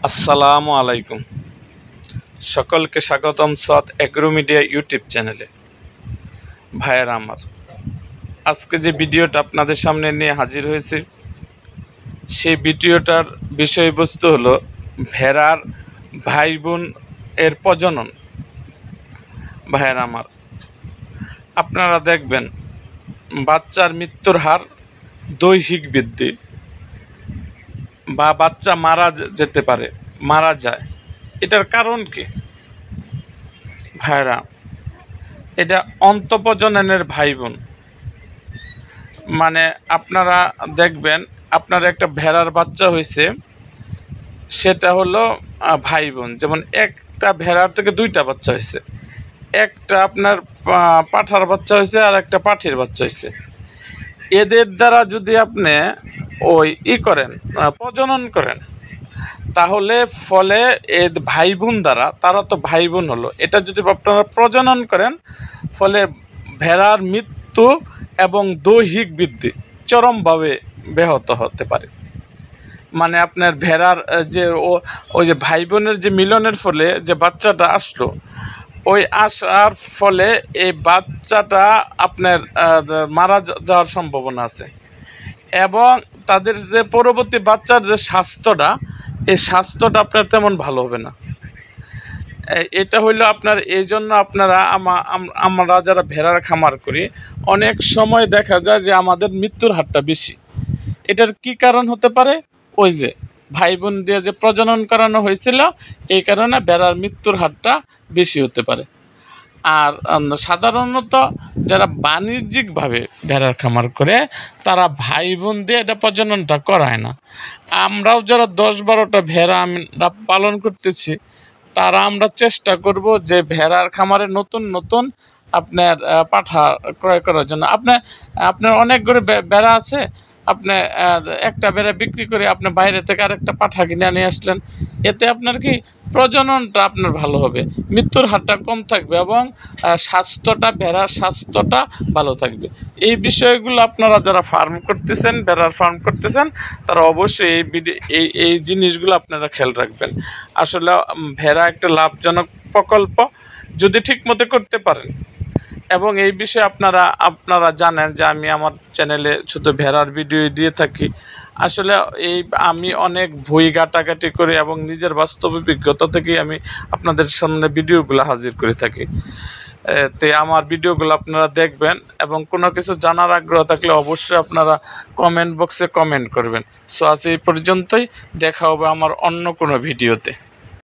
আসসালামু আলাইকুম। সকলকে স্বাগতম সাদ এগ্রো মিডিয়া ইউটিউব চ্যানেলে। ভাইয়েরা আমার, আজকে যে ভিডিওটা আপনাদের সামনে নিয়ে হাজির হয়েছে, সেই ভিডিওটার বিষয়বস্তু হলো ভেড়ার ভাই বোন এর প্রজনন। ভাইয়েরা আমার, আপনারা দেখবেন বাচ্চার মৃত্যুর হার দৈহিক বৃদ্ধি বা বাচ্চা যেতে পারে, মারা যায়। এটার কারণ কি ভাইরা? এটা অন্তঃপ্রজননের ভাই বোন। মানে আপনারা দেখবেন আপনার একটা ভেড়ার বাচ্চা হয়েছে, সেটা হলো ভাই বোন। যেমন একটা ভেড়ার থেকে দুইটা বাচ্চা হয়েছে, একটা আপনার পাঁঠার বাচ্চা হয়েছে আর একটা পাঠির বাচ্চা হয়েছে। এদের দ্বারা যদি আপনি করেন, প্রজনন করেন, তাহলে ফলে এর ভাই বোন দ্বারা, তারা তো ভাই বোন হলো, এটা যদি আপনারা প্রজনন করেন, ফলে ভেড়ার মৃত্যু এবং দৈহিক বৃদ্ধি চরমভাবে ব্যাহত হতে পারে। মানে আপনার ভেড়ার যে ওই যে ভাই বোনের যে মিলনের ফলে যে বাচ্চাটা আসলো, ওই আসার ফলে এই বাচ্চাটা আপনার মারা যাওয়ার সম্ভাবনা আছে, এবং তাদের যে পরবর্তী বাচ্চার যে স্বাস্থ্যটা, এই স্বাস্থ্যটা আপনার তেমন ভালো হবে না। এটা হইলো আপনার, এই জন্য আপনারা আমরা যারা ভেড়ার খামার করি, অনেক সময় দেখা যায় যে আমাদের মৃত্যুর হারটা বেশি। এটার কি কারণ হতে পারে? ওই যে ভাই বোন দিয়ে যে প্রজনন করানো হয়েছিল, এই কারণে ভেড়ার মৃত্যুর হারটা বেশি হতে পারে। আর সাধারণত যারা বাণিজ্যিকভাবে ভেড়ার খামার করে, তারা ভাই বোন দিয়ে এটা প্রজননটা করায় না। আমরাও যারা 10-12টা ভেড়া আমরা পালন করতেছি, তারা আমরা চেষ্টা করব যে ভেড়ার খামারে নতুন নতুন আপনার পাঠা ক্রয় করার জন্য। আপনার অনেক করে ভেড়া আছে, আপনি একটা ভেড়া বিক্রি করে আপনি বাইরে থেকে আরেকটা পাঠা কিনে নিয়ে আসলেন, এতে আপনার কি প্রজননটা আপনার ভালো হবে, মৃত্যুর হারটা কম থাকবে, এবং স্বাস্থ্যটা, ভেড়ার স্বাস্থ্যটা ভালো থাকবে। এই বিষয়গুলো আপনারা যারা ফার্ম করতেছেন, ভেড়ার ফার্ম করতেছেন, তারা অবশ্যই এই জিনিসগুলো আপনারা খেয়াল রাখবেন। আসলে ভেড়া একটা লাভজনক প্রকল্প যদি ঠিকমতো করতে পারেন। এবং এই বিষয়ে আপনারা জানেন যে আমি আমার চ্যানেলে শুধু ভেড়ার ভিডিও দিয়ে থাকি। আসলে আমি অনেক বই ঘাটাঘাটি করে এবং নিজের বাস্তব অভিজ্ঞতা থেকে আমি আপনাদের সামনে ভিডিওগুলো হাজির করে থাকি। তো আমার ভিডিওগুলো আপনারা দেখবেন, এবং কোনো কিছু জানার আগ্রহ থাকলে অবশ্যই আপনারা কমেন্ট বক্সে কমেন্ট করবেন। সো আজ এই পর্যন্তই, দেখা হবে আমার অন্য কোনো ভিডিওতে।